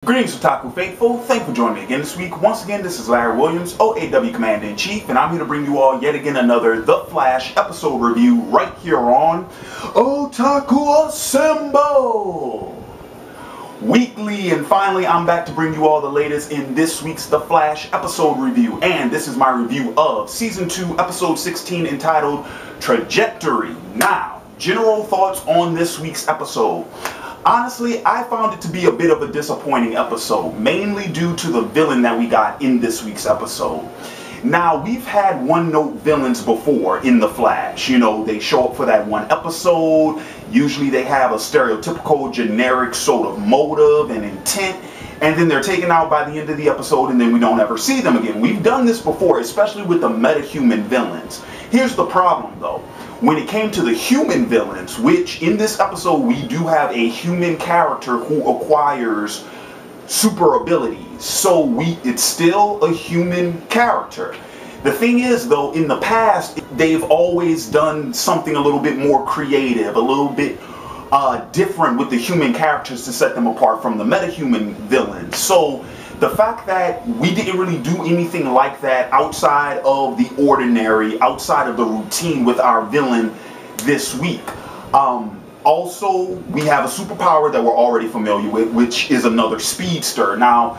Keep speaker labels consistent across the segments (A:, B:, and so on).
A: Greetings, Otaku Faithful. Thank you for joining me again this week. Once again, this is Larry Williams, OAW Commander-in-Chief, and I'm here to bring you all yet again another The Flash episode review right here on Otaku Assemble! Weekly, and finally I'm back to bring you all the latest in this week's The Flash episode review, and this is my review of Season 2, Episode 16, entitled Trajectory. Now, general thoughts on this week's episode. Honestly, I found it to be a bit of a disappointing episode, mainly due to the villain that we got in this week's episode. Now, we've had one-note villains before in The Flash. You know, they show up for that one episode. Usually they have a stereotypical, generic sort of motive and intent, and then they're taken out by the end of the episode, and then we don't ever see them again. We've done this before, especially with the metahuman villains. Here's the problem, though. When it came to the human villains, which in this episode we do have a human character who acquires super abilities, so it's still a human character. The thing is, though, in the past they've always done something a little bit more creative, a little bit different with the human characters to set them apart from the metahuman villains. So the fact that we didn't really do anything like that outside of the ordinary, outside of the routine with our villain this week. Also, we have a superpower that we're already familiar with, which is another speedster. Now,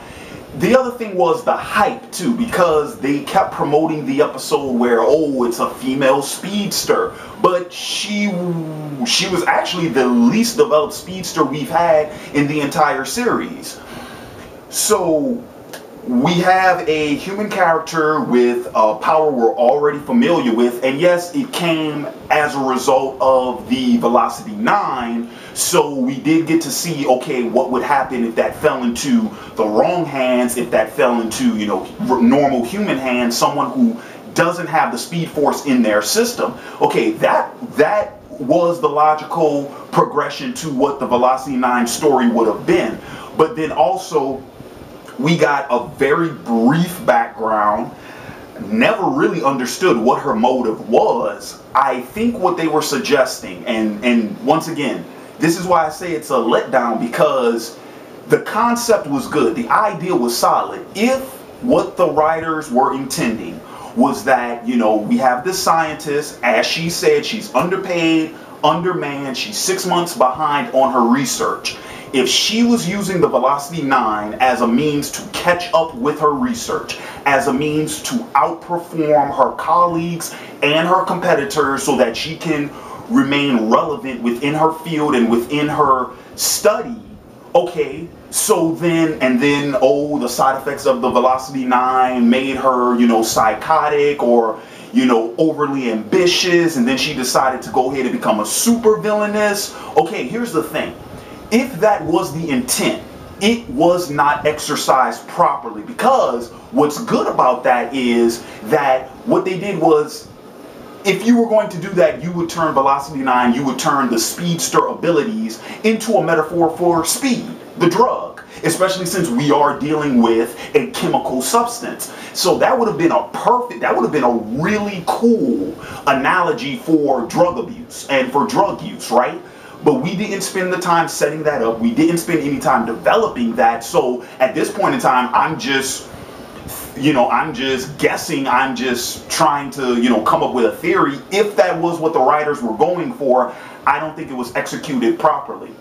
A: the other thing was the hype too, because they kept promoting the episode where, oh, it's a female speedster, but she was actually the least developed speedster we've had in the entire series. So we have a human character with a power we're already familiar with, and yes, it came as a result of the Velocity 9, so we did get to see, okay, what would happen if that fell into the wrong hands, if that fell into, you know, normal human hands, someone who doesn't have the Speed Force in their system. Okay, that was the logical progression to what the Velocity 9 story would have been. But then also, we got a very brief background, never really understood what her motive was. I think what they were suggesting, and once again, this is why I say it's a letdown, because the concept was good, the idea was solid. If what the writers were intending was that, you know, we have this scientist, as she said, she's underpaid, undermanned, she's 6 months behind on her research. If she was using the Velocity 9 as a means to catch up with her research, as a means to outperform her colleagues and her competitors so that she can remain relevant within her field and within her study, okay, so then, oh, the side effects of the Velocity 9 made her, you know, psychotic or, you know, overly ambitious, and then she decided to go ahead and become a super villainess. Okay, here's the thing. If that was the intent, it was not exercised properly, because what's good about that is that what they did was, if you were going to do that, you would turn Velocity 9, you would turn the speedster abilities into a metaphor for speed, the drug, especially since we are dealing with a chemical substance. So that would have been a really cool analogy for drug abuse and for drug use, right? But we didn't spend the time setting that up. We didn't spend any time developing that. So at this point in time, I'm just guessing. I'm just trying to, you know, come up with a theory. If that was what the writers were going for, I don't think it was executed properly.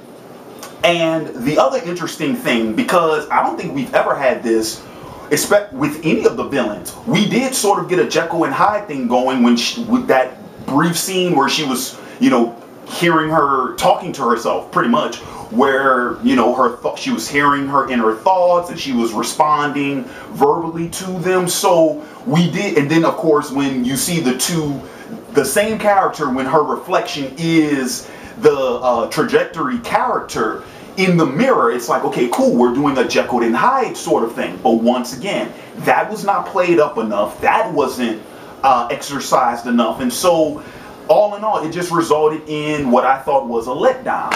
A: And the other interesting thing, because I don't think we've ever had this, except with any of the villains, we did sort of get a Jekyll and Hyde thing going with that brief scene where she was, you know, hearing her talking to herself, pretty much, where, you know, she was hearing her inner thoughts and she was responding verbally to them. So we did, and then of course when you see the same character, when her reflection is the trajectory character in the mirror, it's like, okay, cool, we're doing a Jekyll and Hyde sort of thing. But once again, that was not played up enough, that wasn't exercised enough, and so all in all, it just resulted in what I thought was a letdown.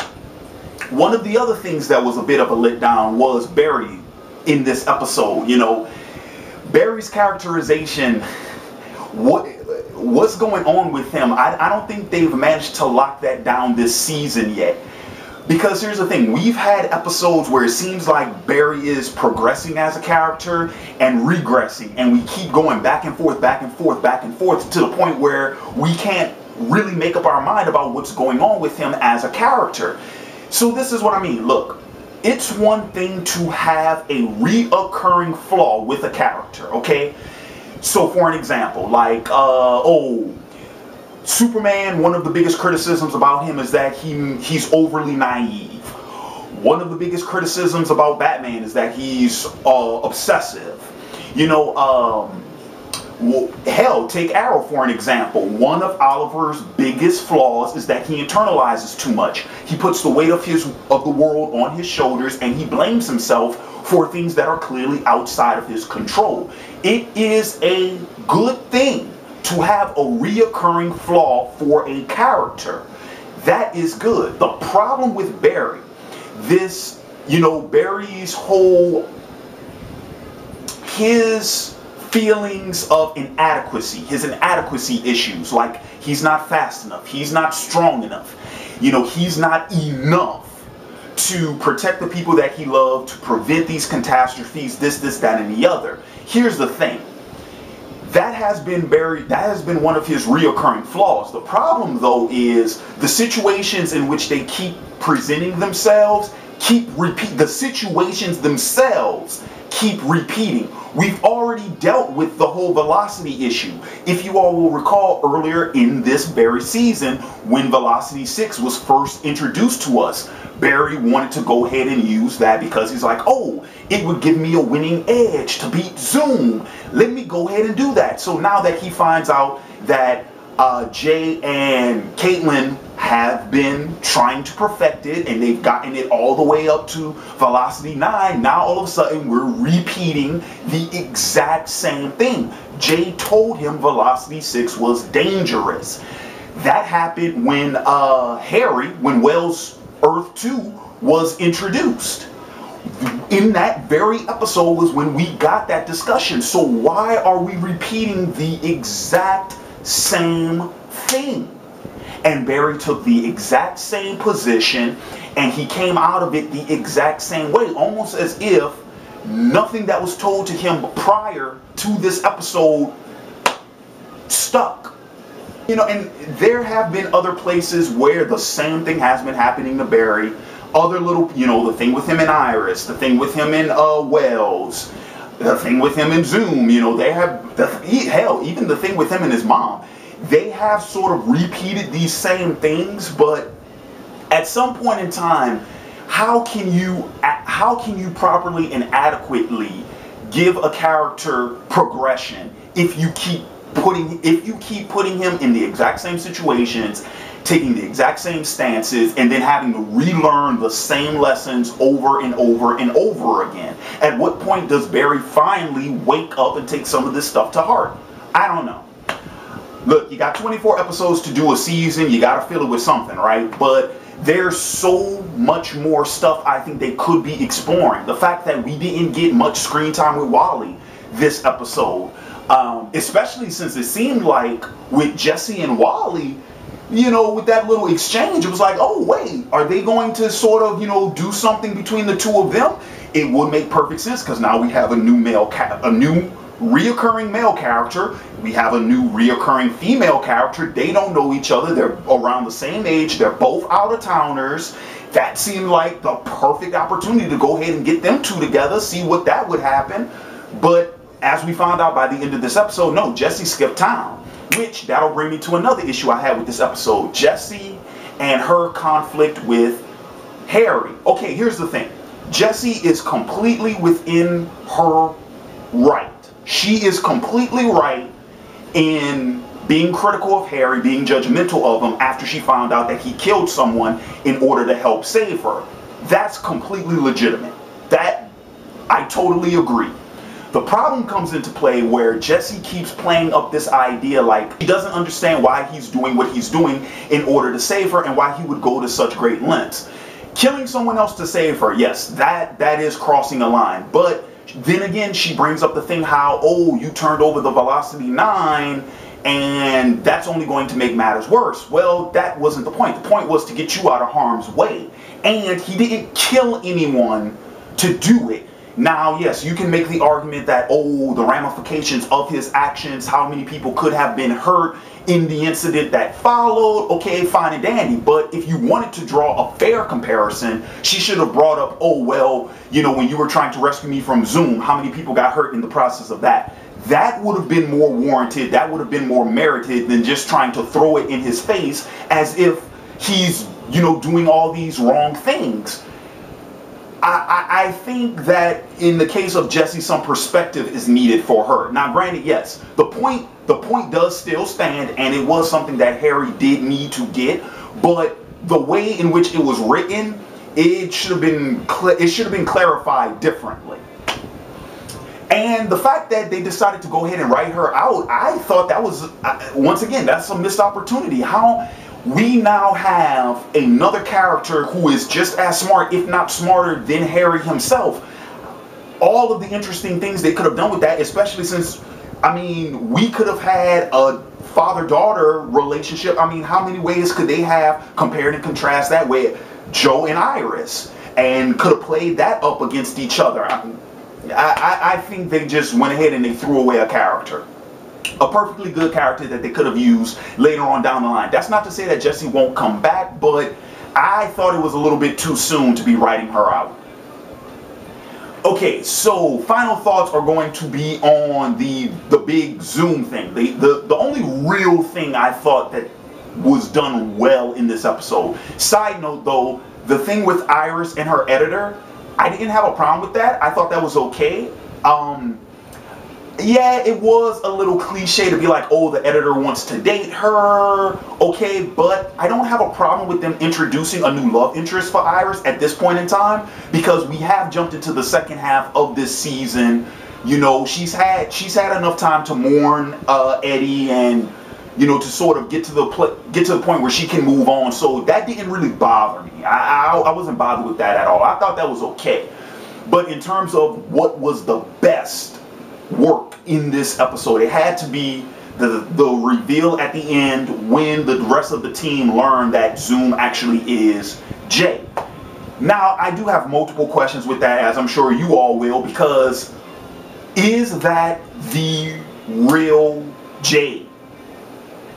A: One of the other things that was a bit of a letdown was Barry in this episode. You know, Barry's characterization, what's going on with him? I don't think they've managed to lock that down this season yet. Because here's the thing, we've had episodes where it seems like Barry is progressing as a character and regressing, and we keep going back and forth, back and forth, back and forth, to the point where we can't really make up our mind about what's going on with him as a character. So this is what I mean. Look, it's one thing to have a reoccurring flaw with a character, okay? So for an example, like, Superman, one of the biggest criticisms about him is that he's overly naive. One of the biggest criticisms about Batman is that he's obsessive. You know, hell, take Arrow for an example. One of Oliver's biggest flaws is that he internalizes too much. He puts the weight of the world on his shoulders, and he blames himself for things that are clearly outside of his control. It is a good thing to have a reoccurring flaw for a character. That is good. The problem with Barry, Barry's whole, his feelings of inadequacy, his inadequacy issues, like he's not fast enough, he's not strong enough, he's not enough to protect the people that he loved, to prevent these catastrophes, this, that, and the other. Here's the thing. That has been one of his reoccurring flaws. The problem, though, is the situations in which they keep presenting themselves, the situations themselves keep repeating. We've already dealt with the whole velocity issue. If you all will recall earlier in this Barry season, when Velocity 6 was first introduced to us, Barry wanted to go ahead and use that because he's like, oh, it would give me a winning edge to beat Zoom. Let me go ahead and do that. So now that he finds out that Jay and Caitlin have been trying to perfect it, and they've gotten it all the way up to Velocity 9, now all of a sudden we're repeating the exact same thing. Jay told him Velocity 6 was dangerous. That happened when when Wells Earth 2 was introduced. In that very episode was when we got that discussion. So why are we repeating the exact same thing? And Barry took the exact same position, and he came out of it the exact same way, almost as if nothing that was told to him prior to this episode stuck. And there have been other places where the same thing has been happening to Barry. Other little, the thing with him and Iris, the thing with him in Wells, the thing with him in Zoom, they have, even the thing with him and his mom. They have sort of repeated these same things, but at some point in time, how can you properly and adequately give a character progression if you keep putting him in the exact same situations, taking the exact same stances, and then having to relearn the same lessons over and over and over again? At what point does Barry finally wake up and take some of this stuff to heart? I don't know. Look, you got 24 episodes to do a season. You got to fill it with something, right? But there's so much more stuff I think they could be exploring. The fact that we didn't get much screen time with Wally this episode, especially since it seemed like with Jesse and Wally, with that little exchange, it was like, oh, wait, are they going to sort of, do something between the two of them? It would make perfect sense, because now we have a new reoccurring male character. We have a new reoccurring female character. They don't know each other. They're around the same age. They're both out-of-towners. That seemed like the perfect opportunity to go ahead and get them two together, see what that would happen. But as we found out by the end of this episode, no, Jesse skipped town. Which, that'll bring me to another issue I had with this episode. Jesse and her conflict with Harry. Okay, here's the thing. Jesse is completely within her right. She is completely right in being critical of Harry, being judgmental of him after she found out that he killed someone in order to help save her. That's completely legitimate. That, I totally agree. The problem comes into play where Jesse keeps playing up this idea like he doesn't understand why he's doing what he's doing in order to save her, and why he would go to such great lengths. Killing someone else to save her, yes, that is crossing a line. But then again, she brings up the thing how, oh, you turned over the Velocity 9, and that's only going to make matters worse. Well, that wasn't the point. The point was to get you out of harm's way. and he didn't kill anyone to do it. Now, yes, you can make the argument that, oh, the ramifications of his actions, how many people could have been hurt in the incident that followed, okay, fine and dandy. But if you wanted to draw a fair comparison, she should have brought up, oh, well, you know, when you were trying to rescue me from Zoom, how many people got hurt in the process of that? That would have been more warranted, that would have been more merited than just trying to throw it in his face as if he's, you know, doing all these wrong things. I think that in the case of Jessie, some perspective is needed for her. Now, granted, yes, the point does still stand, and it was something that Harry did need to get. But the way in which it was written, it should have been clarified differently. And the fact that they decided to go ahead and write her out, I thought that was, once again, that's a missed opportunity. How we now have another character who is just as smart, if not smarter, than Harry himself. All of the interesting things they could have done with that, especially since, I mean, we could have had a father-daughter relationship. I mean, how many ways could they have compared and contrast that with Joe and Iris, and could have played that up against each other? I think they just went ahead and they threw away a character. A perfectly good character that they could have used later on down the line. That's not to say that Jessie won't come back, but I thought it was a little bit too soon to be writing her out. Okay, so final thoughts are going to be on the big Zoom thing. The only real thing I thought that was done well in this episode. Side note though, the thing with Iris and her editor, I didn't have a problem with that. I thought that was okay. Yeah, it was a little cliche to be like, oh, the editor wants to date her. Okay, but I don't have a problem with them introducing a new love interest for Iris at this point in time, because we have jumped into the second half of this season. You know, she's had enough time to mourn Eddie, and you know, to sort of get to the point where she can move on. So that didn't really bother me. I wasn't bothered with that at all. I thought that was okay. But in terms of what was the best work in this episode, it had to be the reveal at the end when the rest of the team learned that Zoom actually is Jay. Now, I do have multiple questions with that, as I'm sure you all will, because is that the real Jay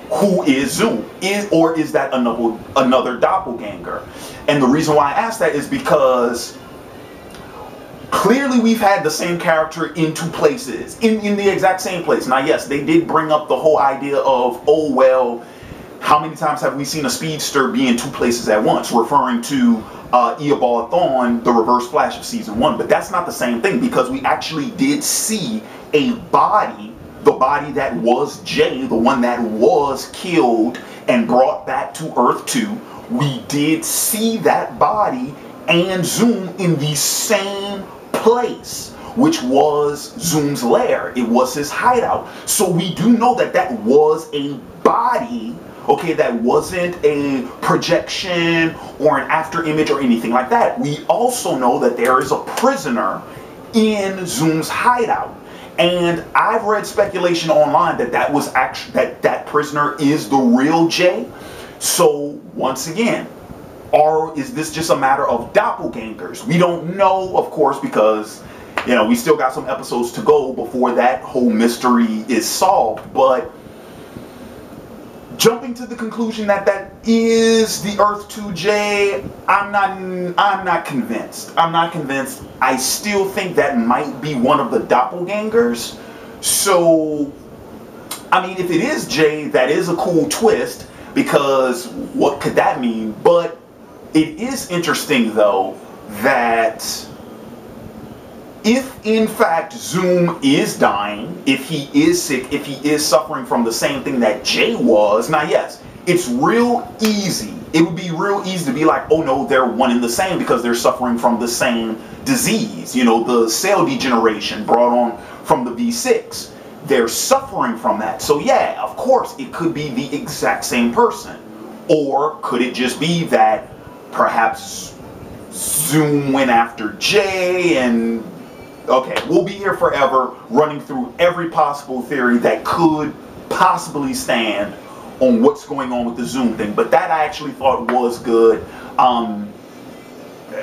A: who is Zoom? Or is that another doppelganger? And the reason why I ask that is because clearly we've had the same character in two places, in the exact same place. Now, yes, they did bring up the whole idea of, oh, well, how many times have we seen a speedster be in two places at once, referring to Eobard Thawne, the Reverse Flash of Season 1. But that's not the same thing, because we actually did see a body, the body that was Jay, the one that was killed and brought back to Earth 2. We did see that body and Zoom in the same place, which was Zoom's lair. It was his hideout. So we do know that that was a body, okay, that wasn't a projection or an after image or anything like that. We also know that there is a prisoner in Zoom's hideout. And I've read speculation online that that was actually, that prisoner is the real Jay. So once again, or is this just a matter of doppelgangers? We don't know, of course, because, you know, we still got some episodes to go before that whole mystery is solved. But jumping to the conclusion that that is the Earth 2 Jay, I'm not convinced. I'm not convinced. I still think that might be one of the doppelgangers. So, I mean, if it is Jay, that is a cool twist, because what could that mean? But it is interesting, though, that if in fact Zoom is dying, if he is sick, if he is suffering from the same thing that Jay was, now yes, it's real easy. It would be real easy to be like, oh no, they're one and the same because they're suffering from the same disease. You know, the cell degeneration brought on from the V6. They're suffering from that. So yeah, of course, it could be the exact same person. Or could it just be that perhaps Zoom went after Jay and... Okay, we'll be here forever running through every possible theory that could possibly stand on what's going on with the Zoom thing. But that I actually thought was good.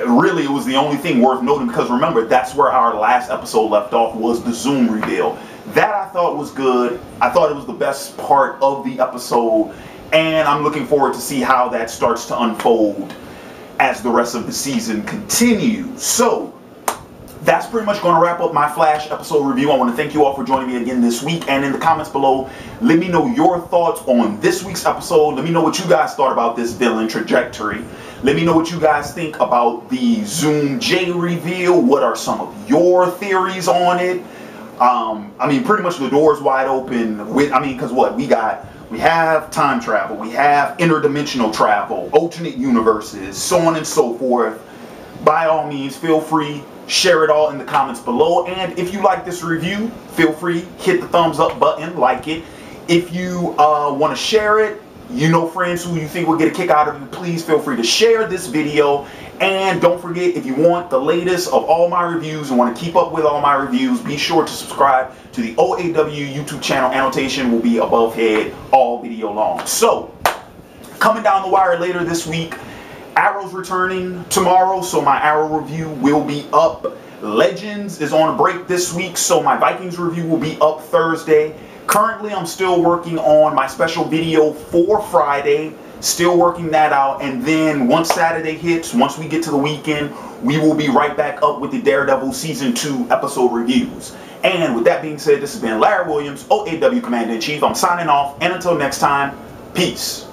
A: really, it was the only thing worth noting, because remember, that's where our last episode left off, was the Zoom reveal. That I thought was good. I thought it was the best part of the episode, and I'm looking forward to see how that starts to unfold as the rest of the season continues. So that's pretty much going to wrap up my Flash episode review. I want to thank you all for joining me again this week, and in the comments below, let me know your thoughts on this week's episode. Let me know what you guys thought about this villain trajectory. Let me know what you guys think about the Zoom J reveal. What are some of your theories on it? I mean, pretty much the door's wide open with, because what we have time travel, we have interdimensional travel, alternate universes, so on and so forth. By all means, feel free, share it all in the comments below. And if you like this review, feel free, hit the thumbs up button, like it. If you want to share it, you know friends who you think will get a kick out of it, please feel free to share this video. And don't forget, if you want the latest of all my reviews and want to keep up with all my reviews, be sure to subscribe to the OAW YouTube channel. Annotation will be above head all video long. So, coming down the wire later this week, Arrow's returning tomorrow, so my Arrow review will be up. Legends is on a break this week, so my Vikings review will be up Thursday. Currently, I'm still working on my special video for Friday. Still working that out, and then once Saturday hits, once we get to the weekend, we will be right back up with the Daredevil Season 2 episode reviews. And with that being said, this has been Larry Williams, OAW Commander-in-Chief. I'm signing off, and until next time, peace.